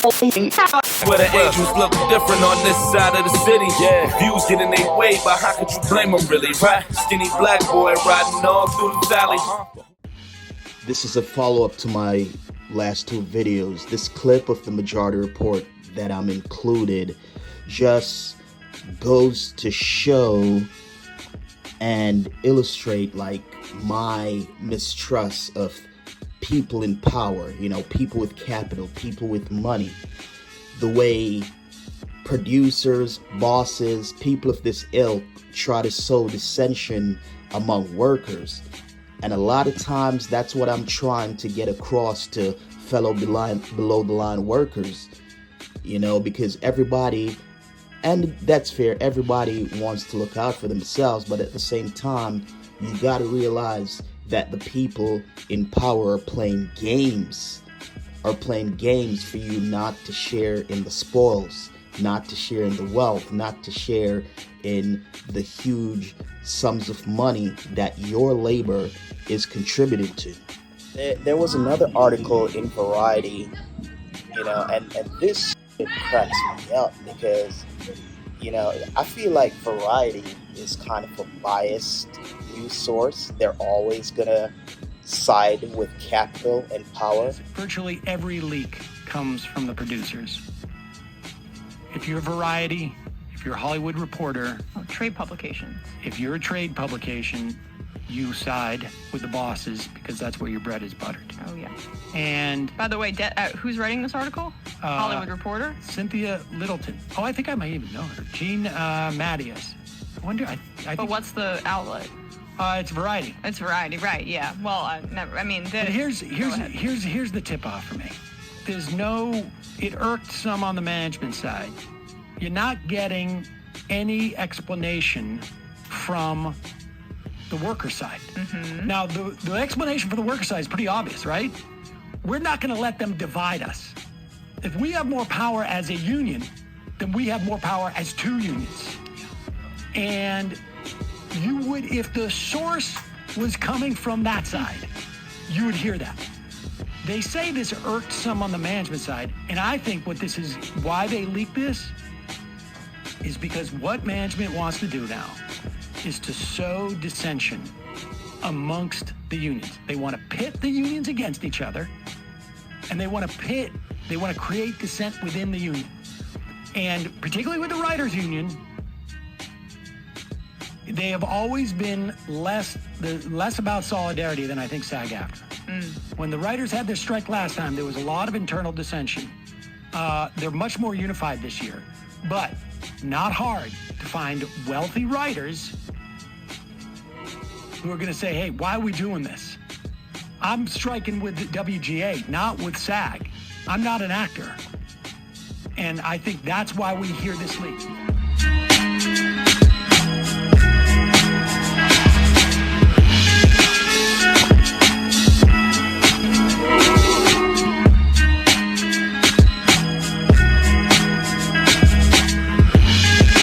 Where the angels look different on this side of the city. Yeah, views get in their way, but how could you blame them really, right? Skinny black boy riding all through the valley. This is a follow-up to my last two videos. This clip of the Majority Report that I'm included just goes to show and illustrate like my mistrust of people in power, you know, people with capital, people with money. The way producers, bosses, people of this ilk try to sow dissension among workers. And a lot of times that's what I'm trying to get across to fellow below the line workers, you know, because everybody, and that's fair, everybody wants to look out for themselves, but at the same time, you got to realize that the people in power are playing games for you not to share in the spoils, not to share in the wealth, not to share in the huge sums of money that your labor is contributing to. There was another article in Variety, you know, and this cracks me up because, you know, I feel like Variety is kind of a biased news source. They're always gonna side with capital and power. Virtually every leak comes from the producers. If you're Variety, if you're a Hollywood Reporter, trade publications. If you're a trade publication, you side with the bosses because that's where your bread is buttered. Oh, yeah. And by the way, who's writing this article? Hollywood Reporter? Cynthia Littleton. Oh, I think I might even know her. Jean Mattias. I wonder. I but think, what's the outlet? It's Variety. It's Variety, right? Yeah. Well, never. I mean, but here's the tip off for me. There's no. It irked some on the management side. You're not getting any explanation from the worker side. Mm-hmm. Now, the explanation for the worker side is pretty obvious, right? We're not going to let them divide us. If we have more power as a union, then we have more power as two unions. And you would, if the source was coming from that side, you would hear that. They say this irked some on the management side, and I think what this is, why they leaked this, is because what management wants to do now is to sow dissension amongst the unions. They want to pit the unions against each other, and they want to create dissent within the union. And particularly with the writers' union, they have always been less about solidarity than I think SAG-AFTRA. When the writers had their strike last time, there was a lot of internal dissension. They're much more unified this year, but not hard to find wealthy writers who are going to say, hey, why are we doing this? I'm striking with the WGA, not with SAG. I'm not an actor. And I think that's why we hear this leak.